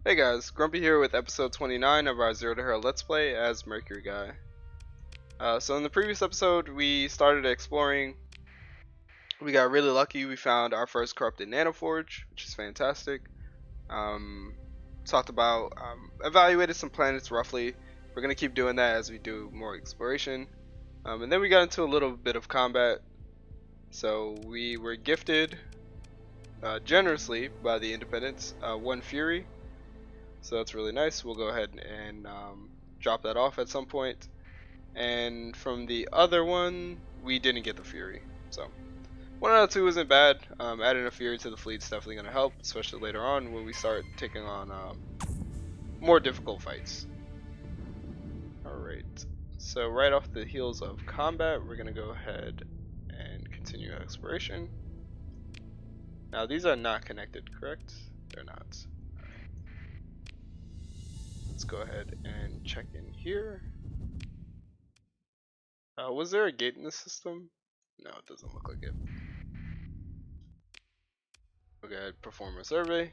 Hey guys, Grumpy here with episode 29 of our Zero to Hero Let's Play as Mercury Guy. So in the previous episode, we started exploring. We got really lucky. We found our first corrupted nanoforge, which is fantastic. Talked about, evaluated some planets roughly. We're going to keep doing that as we do more exploration. And then we got into a little bit of combat. So we were gifted generously by the Independents, one Fury. So that's really nice. We'll go ahead and drop that off at some point. And from the other one, we didn't get the Fury. So 1 out of 2 isn't bad. Adding a Fury to the fleet is definitely going to help, especially later on when we start taking on more difficult fights. Alright, so right off the heels of combat, we're going to go ahead and continue exploration. Now these are not connected, correct? They're not. Let's go ahead and check in here. Was there a gate in the system? No, it doesn't look like it. We'll go ahead and perform a survey.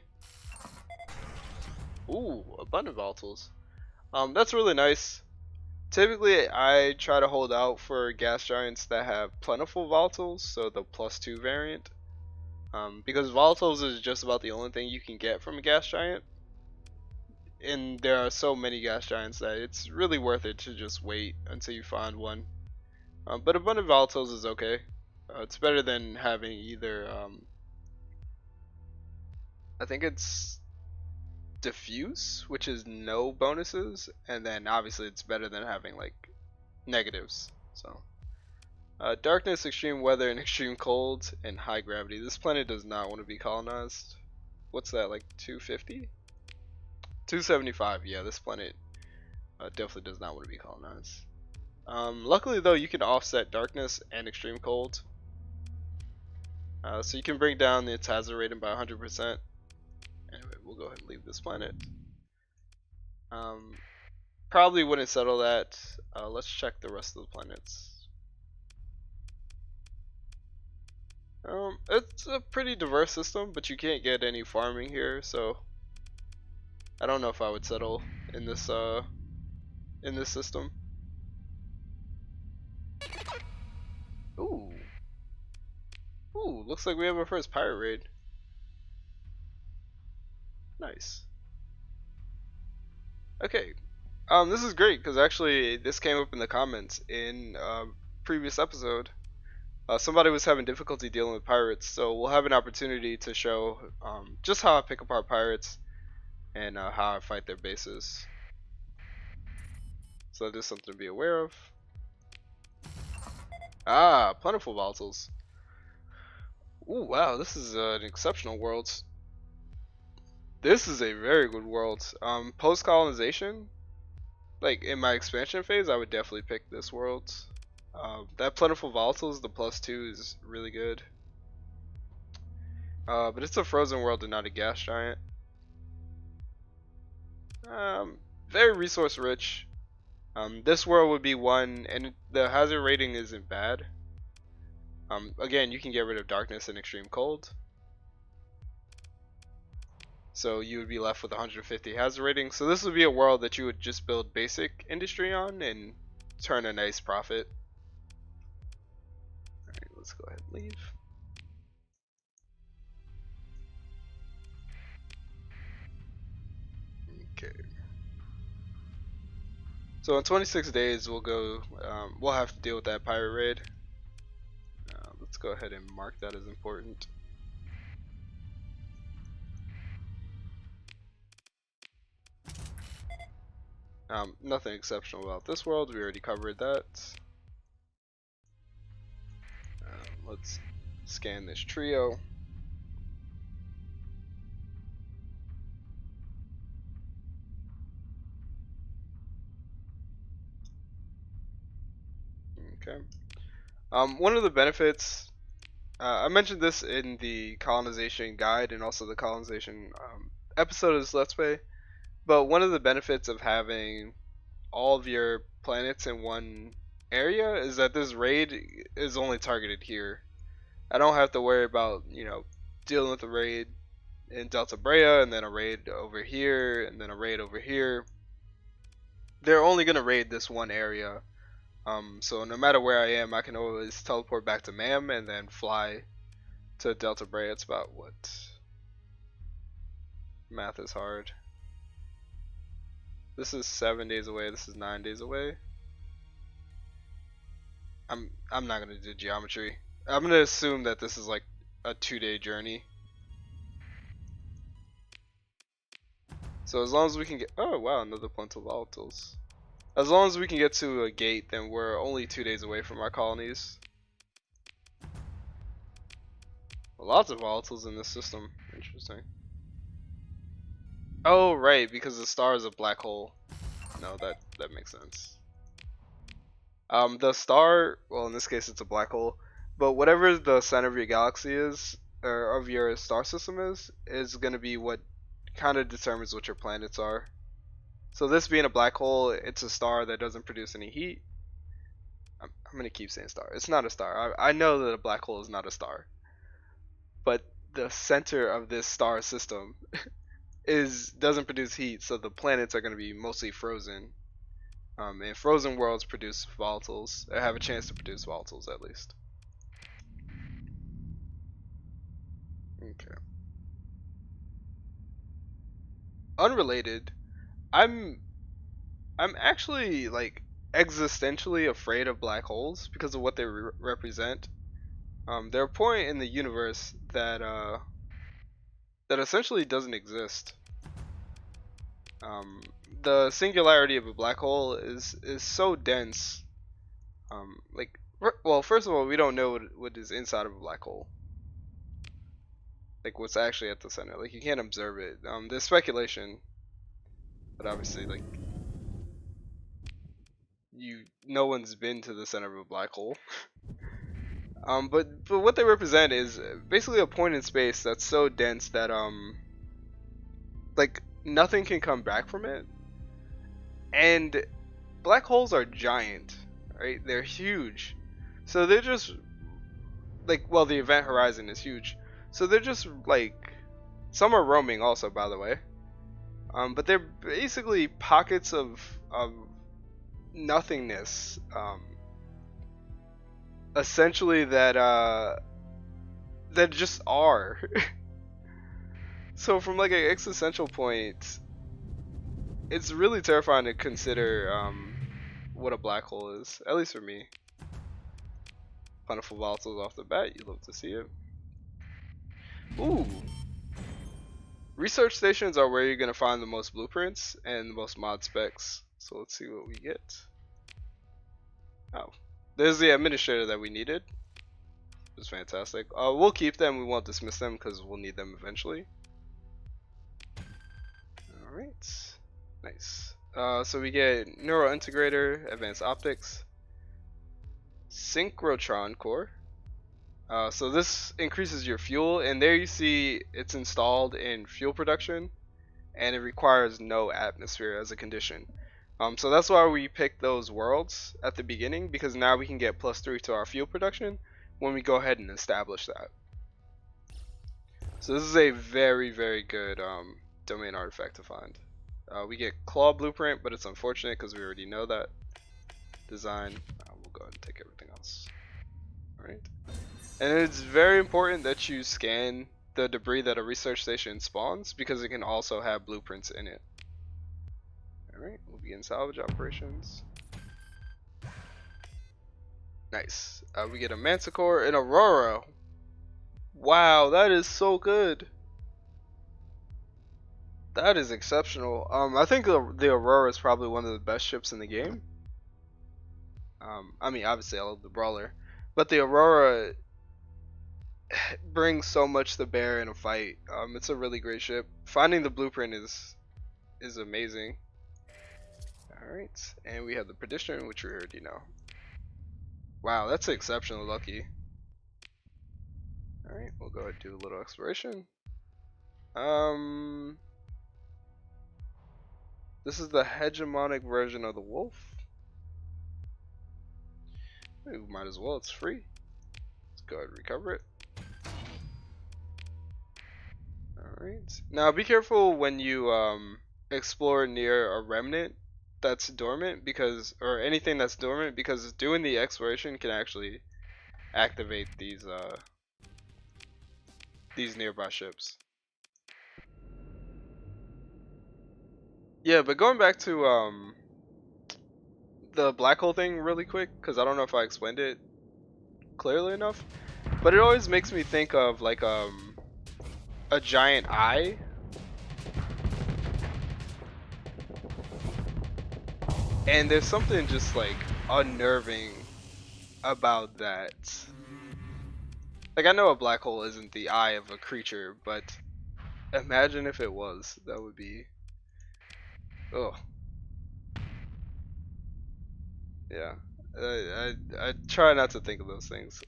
Ooh, abundant volatiles. That's really nice. Typically, I try to hold out for gas giants that have plentiful volatiles, so the +2 variant. Because volatiles is just about the only thing you can get from a gas giant. And there are so many gas giants that it's really worth it to just wait until you find one. But abundant volatiles is okay. It's better than having either I think it's diffuse, which is no bonuses, and then obviously it's better than having like negatives. So darkness, extreme weather, and extreme cold, and high gravity. This planet does not want to be colonized. What's that, like 250? 275, yeah, this planet definitely does not want to be colonized. Luckily though, you can offset darkness and extreme cold. So you can bring down its hazard rating by 100%. Anyway, we'll go ahead and leave this planet. Probably wouldn't settle that. Let's check the rest of the planets. It's a pretty diverse system, but you can't get any farming here, so I don't know if I would settle in this system. Ooh. Ooh, looks like we have our first pirate raid. Nice. Okay. This is great because actually this came up in the comments in previous episode. Somebody was having difficulty dealing with pirates, so we'll have an opportunity to show just how I pick apart pirates and how I fight their bases. So that is something to be aware of. Ah, plentiful volatiles. Ooh, wow, this is an exceptional world. This is a very good world. Post-colonization, like in my expansion phase, I would definitely pick this world. That plentiful volatiles, the +2 is really good. But it's a frozen world and not a gas giant. Very resource rich. This world would be one, and the hazard rating isn't bad. Again, you can get rid of darkness and extreme cold. So you would be left with 150 hazard rating. So this would be a world that you would just build basic industry on and turn a nice profit. Alright, let's go ahead and leave. Okay. So in 26 days we'll go. We'll have to deal with that pirate raid. Let's go ahead and mark that as important. Nothing exceptional about this world. We already covered that. Let's scan this trio. Okay. One of the benefits, I mentioned this in the colonization guide and also the colonization episode of this Let's Play, but one of the benefits of having all of your planets in one area is that this raid is only targeted here. I don't have to worry about, dealing with the raid in Delta Brea, and then a raid over here, and then a raid over here. They're only gonna raid this one area. So no matter where I am, I can always teleport back to MAM and then fly to Delta Brea. It's about what? Math is hard. This is 7 days away. This is 9 days away. I'm not gonna do geometry. I'm gonna assume that this is like a 2-day journey. So as long as we can get, oh wow, another plenty of volatiles. As long as we can get to a gate, then we're only 2 days away from our colonies. Lots of volatiles in this system. Interesting. Oh right, because the star is a black hole. No, that makes sense. The star, well in this case it's a black hole, but whatever the center of your galaxy is, or of your star system is gonna be what kind of determines what your planets are. So this being a black hole, it's a star that doesn't produce any heat. I'm gonna keep saying star. It's not a star. I know that a black hole is not a star, but the center of this star system doesn't produce heat, so the planets are gonna be mostly frozen. And frozen worlds produce volatiles, or have a chance to produce volatiles at least. Okay. Unrelated, I'm actually like existentially afraid of black holes because of what they represent. They're a point in the universe that that essentially doesn't exist. The singularity of a black hole is so dense. Like, well, first of all, we don't know what is inside of a black hole. Like what's actually at the center. Like you can't observe it. There's speculation, but obviously like no one's been to the center of a black hole. But what they represent is basically a point in space that's so dense that like nothing can come back from it. And black holes are giant, right? They're huge. So they're just like, well, the event horizon is huge. So they're just like, some are roaming also, by the way. But they're basically pockets of nothingness. Essentially that just are. So from like an existential point, it's really terrifying to consider what a black hole is, at least for me. Plentiful volatiles off the bat, you love to see it. Ooh. Research stations are where you're gonna find the most blueprints and the most mod specs. So let's see what we get. Oh, there's the administrator that we needed. It was fantastic. We'll keep them, we won't dismiss them because we'll need them eventually. Alright, nice. So we get Neural Integrator, Advanced Optics, Synchrotron Core. So this increases your fuel, and there you see it's installed in fuel production, and it requires no atmosphere as a condition. So that's why we picked those worlds at the beginning, because now we can get +3 to our fuel production when we go ahead and establish that. So this is a very, very good domain artifact to find. We get Claw Blueprint, but it's unfortunate because we already know that design. We'll go ahead and take everything else. Alright. And it's very important that you scan the debris that a research station spawns because it can also have blueprints in it. Alright, we'll begin salvage operations. Nice. We get a Manticore and Aurora. Wow, that is so good. That is exceptional. I think the Aurora is probably one of the best ships in the game. I mean, obviously I love the Brawler, but the Aurora brings so much to bear in a fight. It's a really great ship. Finding the blueprint is amazing. Alright, and we have the Prediction, which we already know. Wow, that's exceptionally lucky. Alright, we'll go ahead and do a little exploration. This is the hegemonic version of the wolf. We might as well, it's free. Let's go ahead and recover it. Alright. Now be careful when you explore near a remnant that's dormant, because, or anything that's dormant, because doing the exploration can actually activate these nearby ships. Yeah, but going back to the black hole thing really quick, because I don't know if I explained it clearly enough, but it always makes me think of like a giant eye. And there's something just like unnerving about that. Like, I know a black hole isn't the eye of a creature, but imagine if it was. That would be, oh yeah. I try not to think of those things.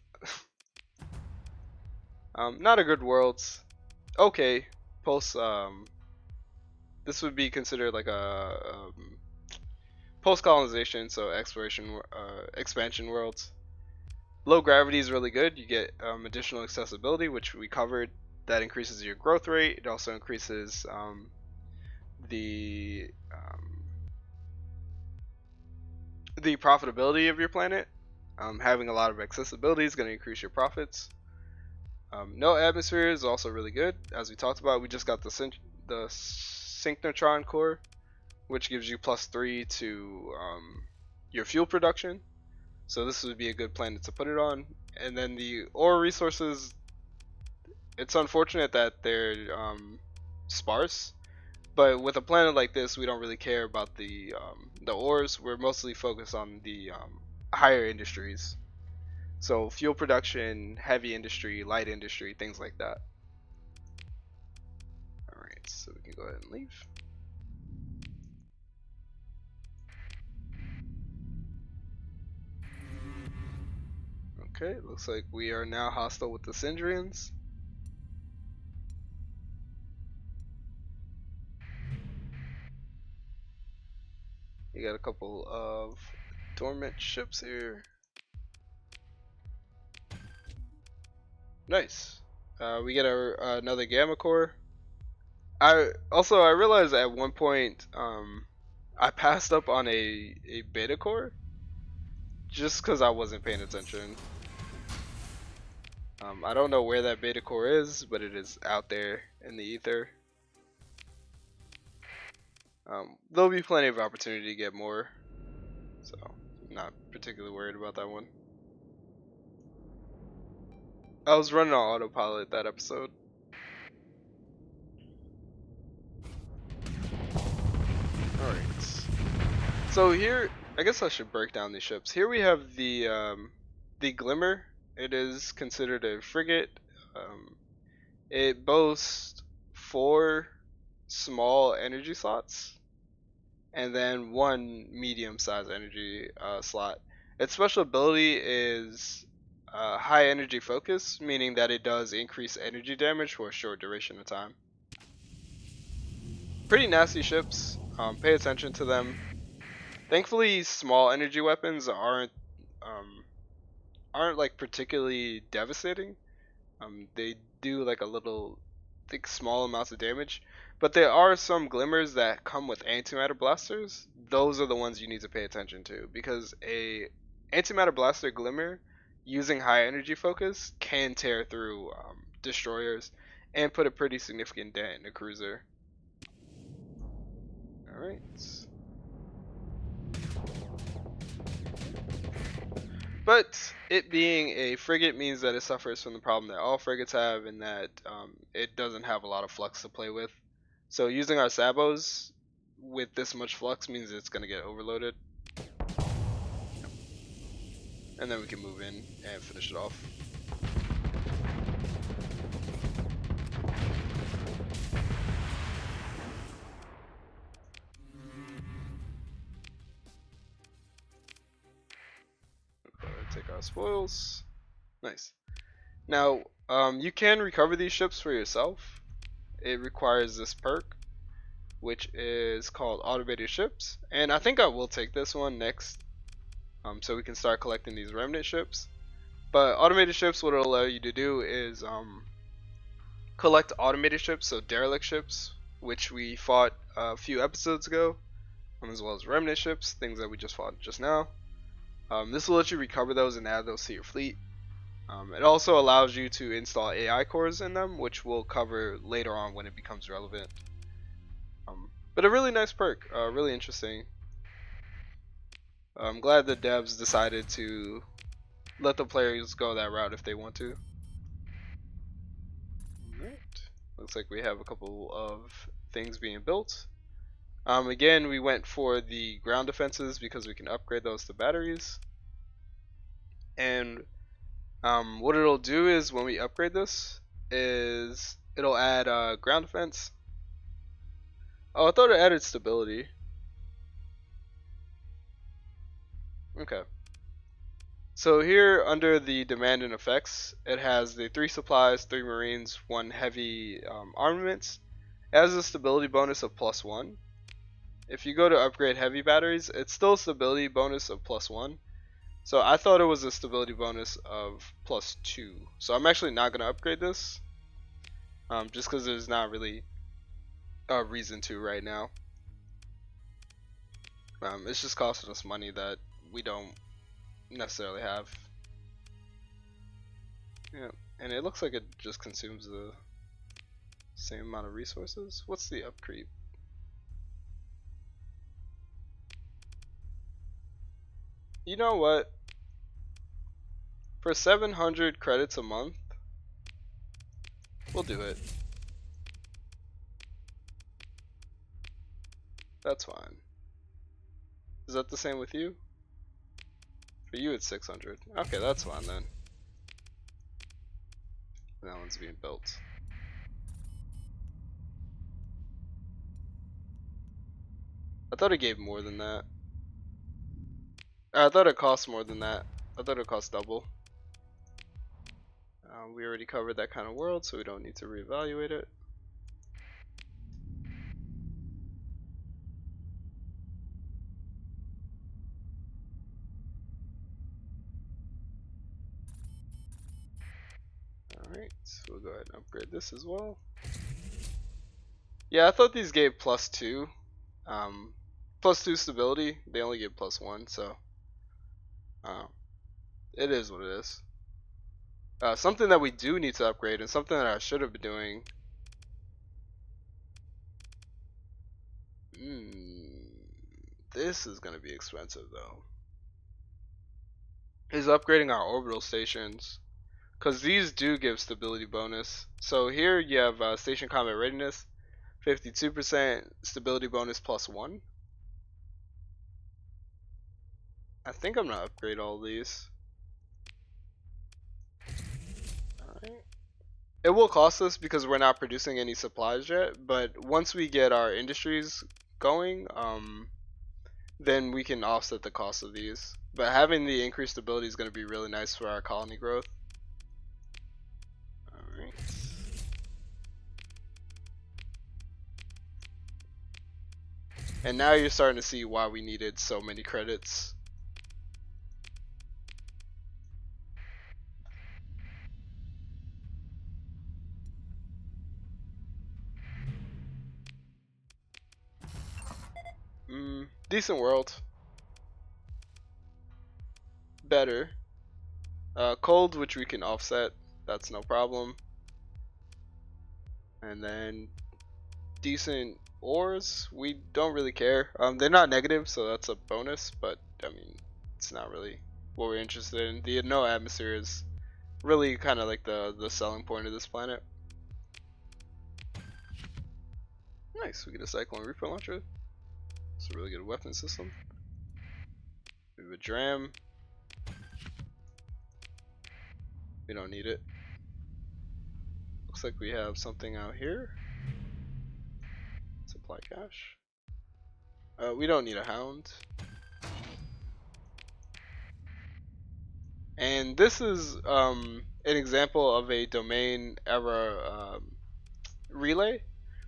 Not a good world. Okay, post this would be considered like a post colonization, so exploration, expansion worlds. Low gravity is really good. You get additional accessibility, which we covered. That increases your growth rate. It also increases the profitability of your planet. Having a lot of accessibility is going to increase your profits. No atmosphere is also really good. As we talked about, we just got the synchrotron core, which gives you +3 to your fuel production. So this would be a good planet to put it on. And then the ore resources, it's unfortunate that they're sparse, but with a planet like this, we don't really care about the ores. We're mostly focused on the higher industries. So fuel production, heavy industry, light industry, things like that. Alright, so we can go ahead and leave. Okay, looks like we are now hostile with the Syndrians. You got a couple of dormant ships here. Nice. We get another gamma core. I realized at one point I passed up on a beta core just because I wasn't paying attention. I don't know where that beta core is, but it is out there in the ether. There'll be plenty of opportunity to get more, so I'm not particularly worried about that one. I was running on autopilot that episode. Alright. So here, I guess I should break down these ships. Here we have the Glimmer. It is considered a frigate. It boasts 4 small energy slots and then 1 medium-sized energy slot. Its special ability is high energy focus, meaning that it does increase energy damage for a short duration of time. Pretty nasty ships. Pay attention to them. Thankfully, small energy weapons aren't like particularly devastating. They do like a little, like, small amounts of damage, but there are some glimmers that come with antimatter blasters. Those are the ones you need to pay attention to, because a antimatter blaster glimmer using high energy focus can tear through destroyers and put a pretty significant dent in a cruiser. All right. But it being a frigate means that it suffers from the problem that all frigates have, in that it doesn't have a lot of flux to play with. So using our sabos with this much flux means it's going to get overloaded. And then we can move in and finish it off. Take our spoils. Nice. Now, you can recover these ships for yourself. It requires this perk, which is called Automated Ships. And I think I will take this one next, so we can start collecting these remnant ships. But Automated Ships, what it'll allow you to do is collect automated ships, so derelict ships, which we fought a few episodes ago, as well as remnant ships, things that we just fought just now. This will let you recover those and add those to your fleet. It also allows you to install AI cores in them, which we'll cover later on when it becomes relevant. But a really nice perk, really interesting. I'm glad the devs decided to let the players go that route if they want to. Alright, looks like we have a couple of things being built. Again, we went for the ground defenses because we can upgrade those to batteries. And what it'll do is when we upgrade this, is it'll add ground defense. Oh, I thought it added stability. Okay. So here under the demand and effects, it has the 3 supplies, 3 marines, 1 heavy armaments. It has a stability bonus of +1. If you go to upgrade heavy batteries, it's still a stability bonus of +1. So I thought it was a stability bonus of +2. So I'm actually not going to upgrade this. Just because there's not really a reason to right now. It's just costing us money that we don't necessarily have. Yeah, and it looks like it just consumes the same amount of resources. What's the upcreep? You know what? For 700 credits a month, we'll do it. That's fine. Is that the same with you? For you it's 600. Okay, that's fine then. That one's being built. I thought it gave more than that. I thought it cost more than that. I thought it cost double. We already covered that kind of world, so we don't need to reevaluate it. Alright, so we'll go ahead and upgrade this as well. Yeah, I thought these gave +2. +2 stability. They only give +1, so it is what it is. Something that we do need to upgrade, and something that I should have been doing. This is going to be expensive though. Is upgrading our orbital stations, because these do give stability bonus. So here you have station combat readiness, 52% stability bonus +1. I think I'm gonna upgrade all these. Alright. It will cost us because we're not producing any supplies yet, but once we get our industries going, then we can offset the cost of these. But having the increased ability is going to be really nice for our colony growth. Alright. And now you're starting to see why we needed so many credits. Decent world. Better. Cold, which we can offset. That's no problem. And then decent ores. We don't really care. They're not negative, so that's a bonus. But I mean, it's not really what we're interested in. The no atmosphere is really kind of like the selling point of this planet. Nice. We get a Cyclone Reaper launcher. It's a really good weapon system. We have a dram. We don't need it. Looks like we have something out here. Supply cache. We don't need a hound. And this is an example of a domain era relay.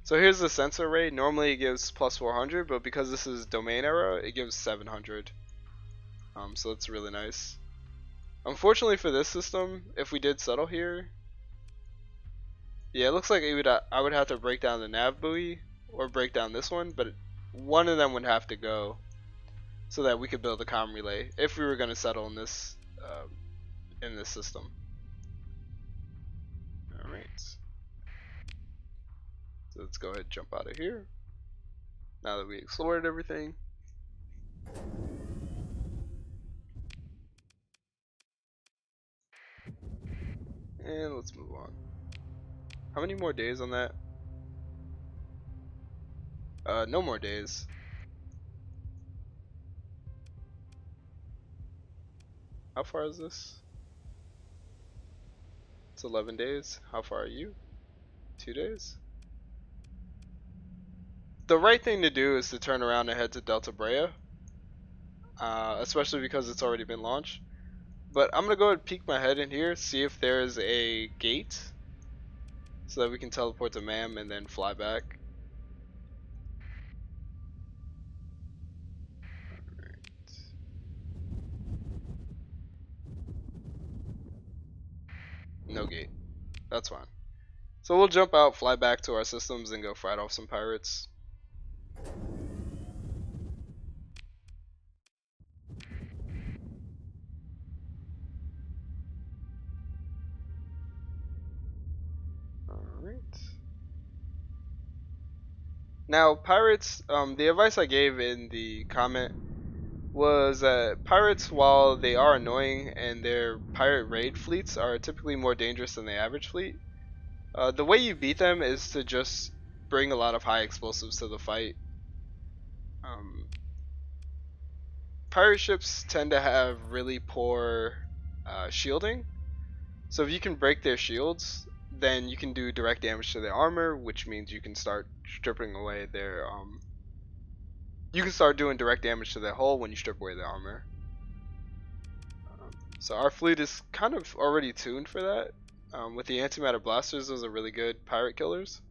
So here's the sensor rate. Normally it gives +400, but because this is domain era, it gives 700. So that's really nice. Unfortunately for this system, if we did settle here, Yeah, it looks like I would have to break down the nav buoy or break down this one, but one of them would have to go so that we could build a comm relay if we were going to settle in this system. All right. So let's go ahead and jump out of here. Now that we explored everything. And let's move on. How many more days on that? No more days. How far is this? It's 11 days. How far are you? 2 days? The right thing to do is to turn around and head to Delta Brea. Especially because it's already been launched. But I'm gonna go ahead and peek my head in here, see if there's a gate, so that we can teleport to MAM and then fly back. Alright. No gate. That's fine. So we'll jump out, fly back to our systems, and go fight off some pirates. Alright. Now, pirates, the advice I gave in the comment was that pirates, while they are annoying and their pirate raid fleets are typically more dangerous than the average fleet, the way you beat them is to just bring a lot of high explosives to the fight. Pirate ships tend to have really poor shielding, so if you can break their shields, then you can do direct damage to their armor, which means you can start stripping away their you can start doing direct damage to their hull when you strip away their armor. So our fleet is kind of already tuned for that. With the antimatter blasters, those are really good pirate killers.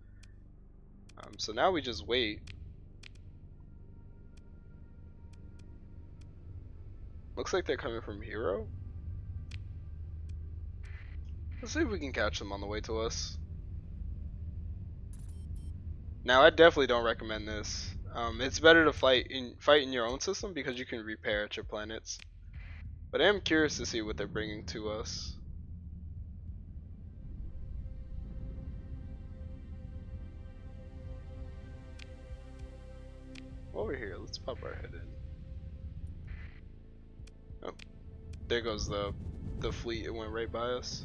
So now we just wait. Looks like they're coming from Hero. Let's see if we can catch them on the way to us. Now, I definitely don't recommend this. It's better to fight in your own system because you can repair at your planets. But I am curious to see what they're bringing to us. Over here, let's pop our head in. Oh, there goes the fleet. It went right by us.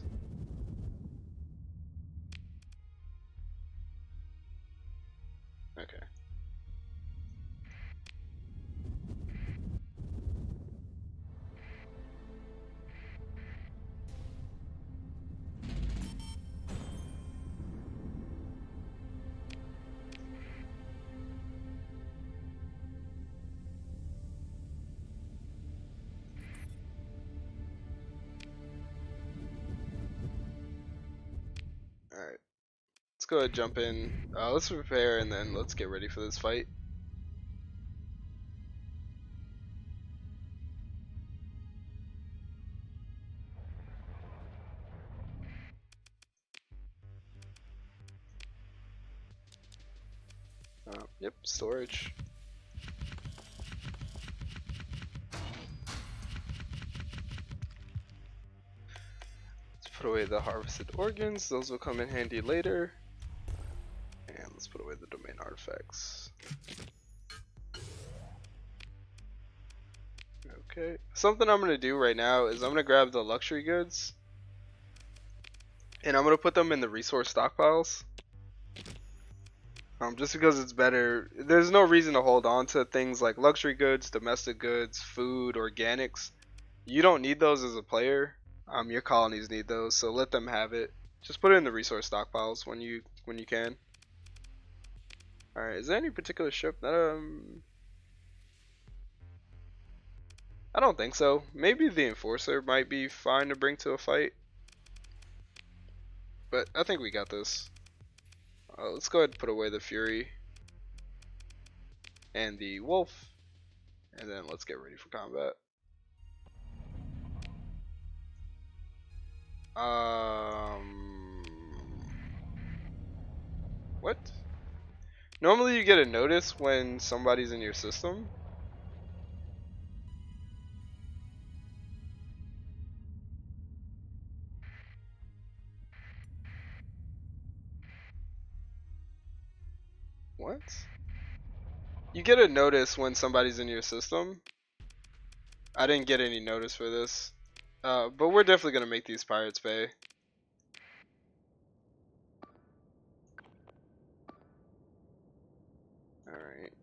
Okay. Alright. Let's go ahead and jump in. Let's prepare and then let's get ready for this fight. Yep, storage. Let's put away the harvested organs. Those will come in handy later. And let's put away the domain artifacts. Okay. Something I'm gonna do right now is I'm gonna grab the luxury goods and I'm gonna put them in the resource stockpiles. Just because it's better. There's no reason to hold on to things like luxury goods, domestic goods, food, organics. You don't need those as a player. Your colonies need those, so let them have it. Just put it in the resource stockpiles when you can. All right. Is there any particular ship that I don't think so. Maybe the Enforcer might be fine to bring to a fight. But I think we got this. Let's go ahead and put away the Fury and the Wolf. And then let's get ready for combat. What? Normally you get a notice when somebody's in your system. What? You get a notice when somebody's in your system. I didn't get any notice for this. But we're definitely gonna make these pirates pay. Alright.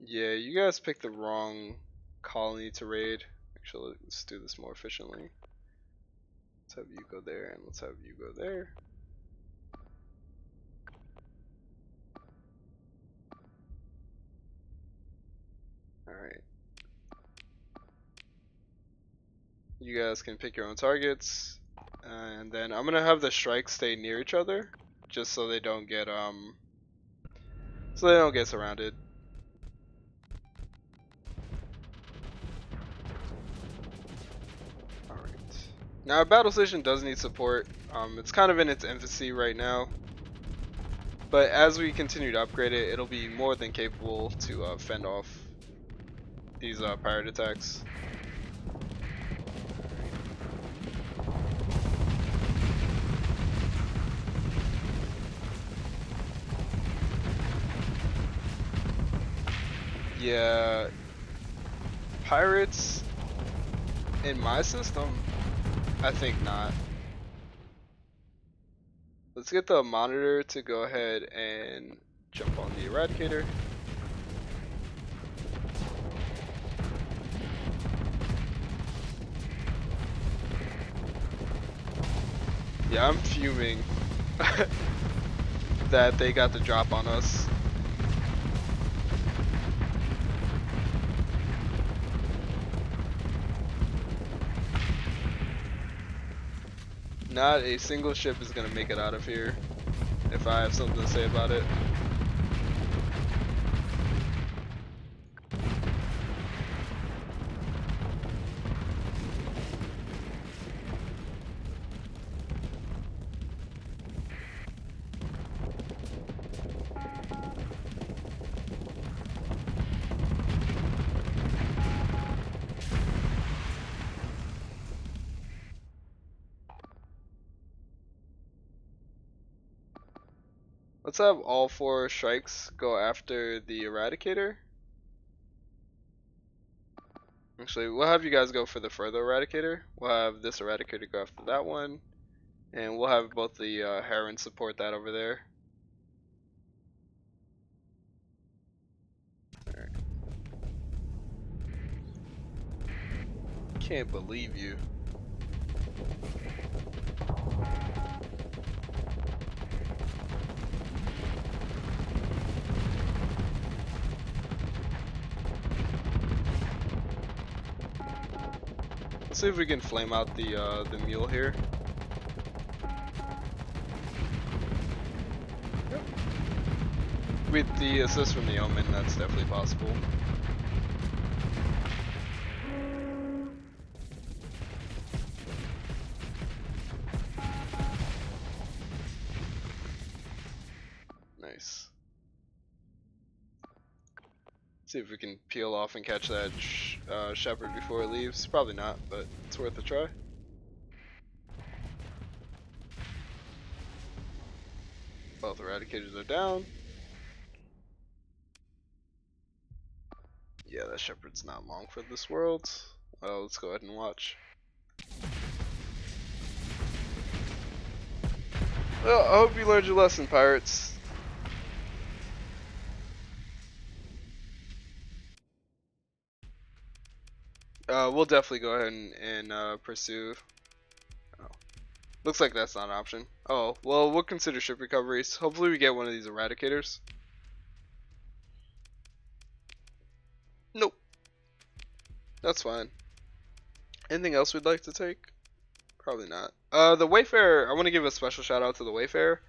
Yeah, you guys picked the wrong colony to raid. Actually, let's do this more efficiently. Let's have you go there, and let's have you go there. Alright. You guys can pick your own targets. And then I'm gonna have the strikes stay near each other. Just so they don't get surrounded. Alright. Now our battle station does need support. It's kind of in its infancy right now. But as we continue to upgrade it, it'll be more than capable to fend off these pirate attacks. Yeah, pirates in my system, I think not. Let's get the monitor to go ahead and jump on the eradicator. Yeah, I'm fuming that they got the drop on us. Not a single ship is gonna make it out of here if I have something to say about it. Let's have all 4 strikes go after the eradicator. Actually, we'll have you guys go for the further eradicator. We'll have this eradicator go after that one. And we'll have both the Heron support that over there. Alright. Can't believe you. Let's see if we can flame out the mule here. Yep. With the assist from the Omen, that's definitely possible. Nice. See if we can peel off and catch that shepherd before it leaves. Probably not, but it's worth a try. Both eradicators are down. Yeah, that shepherd's not long for this world. Let's go ahead and watch. Well, I hope you learned your lesson, pirates. We'll definitely go ahead and pursue. Oh. Looks like that's not an option. Oh, well, we'll consider ship recoveries. Hopefully we get one of these eradicators. Nope. That's fine. Anything else we'd like to take? Probably not. The Wayfarer, I want to give a special shout out to the Wayfarer.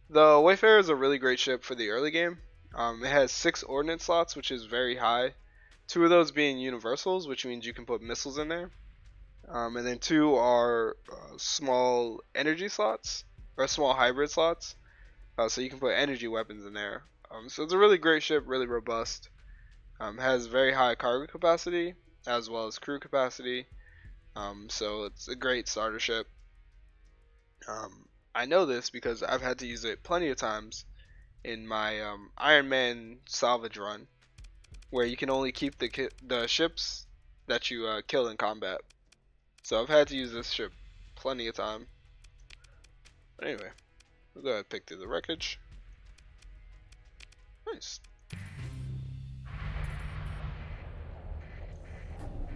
The Wayfarer is a really great ship for the early game. It has 6 ordnance slots, which is very high. 2 of those being universals, which means you can put missiles in there. And then 2 are small energy slots, or small hybrid slots, so you can put energy weapons in there. So it's a really great ship, really robust. Has very high cargo capacity as well as crew capacity. So it's a great starter ship. I know this because I've had to use it plenty of times in my Iron Man salvage run, where you can only keep the ships that you kill in combat. So I've had to use this ship plenty of time. But anyway, we'll go ahead and pick through the wreckage. Nice.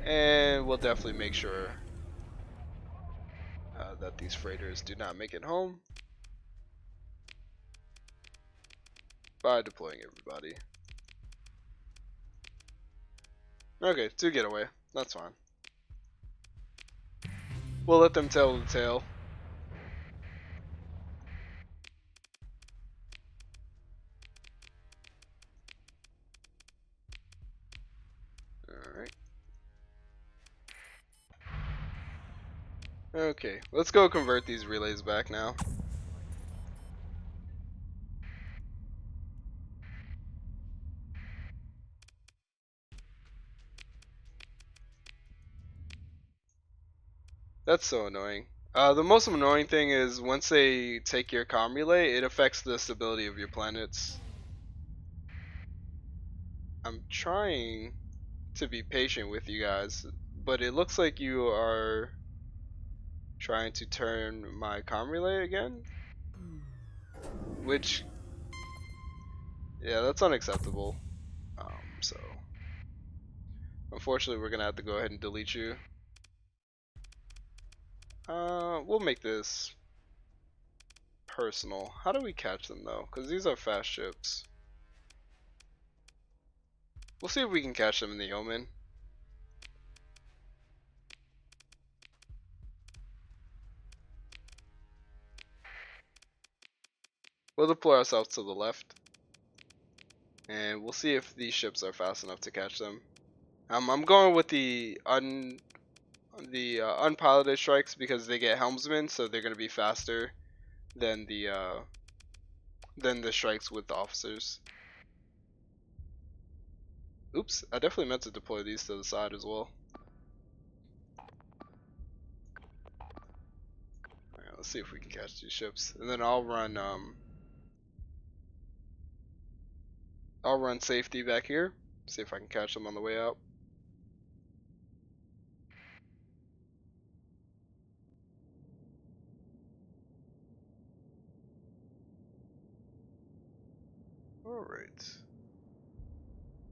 And we'll definitely make sure that these freighters do not make it home by deploying everybody. Okay, 2 get away. That's fine. We'll let them tell the tale. Alright. Okay, let's go convert these relays back now. That's so annoying. The most annoying thing is once they take your comm relay, it affects the stability of your planets. I'm trying to be patient with you guys, but it looks like you are trying to turn my comm relay again, which, yeah, that's unacceptable. So unfortunately we're gonna have to go ahead and delete you. We'll make this personal. How do we catch them though? Because these are fast ships. We'll see if we can catch them in the Omen. We'll deploy ourselves to the left, and we'll see if these ships are fast enough to catch them. I'm going with the unpiloted strikes because they get helmsmen, so they're gonna be faster than the strikes with the officers. Oops, I definitely meant to deploy these to the side as well. Alright, let's see if we can catch these ships, and then I'll run safety back here. See if I can catch them on the way out. Alright.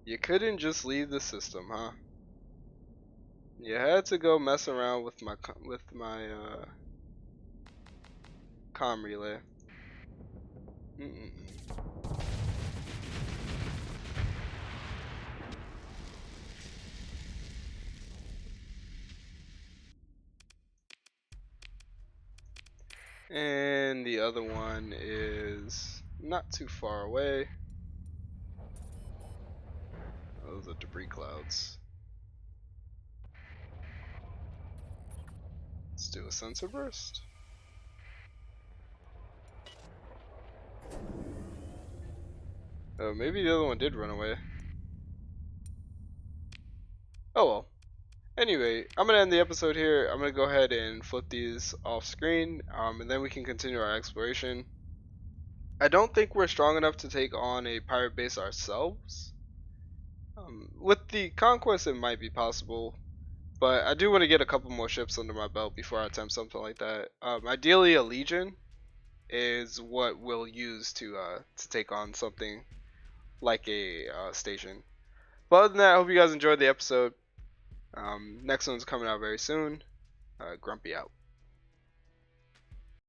You couldn't just leave the system, huh? You had to go mess around with my comm relay. And the other one is not too far away. Those are debris clouds. Let's do a sensor burst. Oh, maybe the other one did run away. Oh well. Anyway, I'm gonna end the episode here. I'm gonna go ahead and flip these off screen, and then we can continue our exploration. I don't think we're strong enough to take on a pirate base ourselves. With the conquest, it might be possible, but I do want to get a couple more ships under my belt before I attempt something like that. Ideally, a legion is what we'll use to take on something like a station. But other than that, I hope you guys enjoyed the episode. Next one's coming out very soon. Grumpy out.